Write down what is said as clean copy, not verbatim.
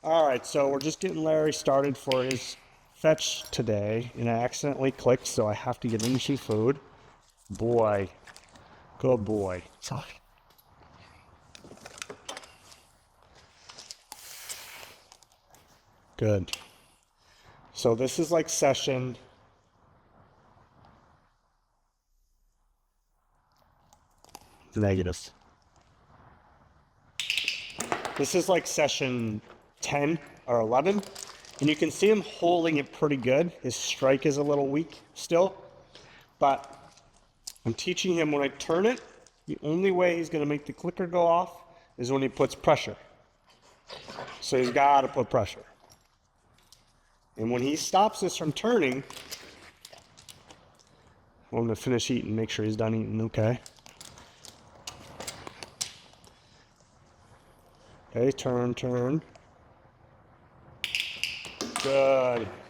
All right, so we're just getting Larry started for his fetch today, and I accidentally clicked, so I have to get him some food. Boy, good boy. Sorry. Good. So this is like session negative. This is like session 10 or 11, and you can see him holding it pretty good. His strike is a little weak still, but I'm teaching him when I turn it, the only way he's going to make the clicker go off is when he puts pressure. So he's got to put pressure. And when he stops this from turning, I'm going to finish eating, make sure he's done eating okay. Okay, turn. Good.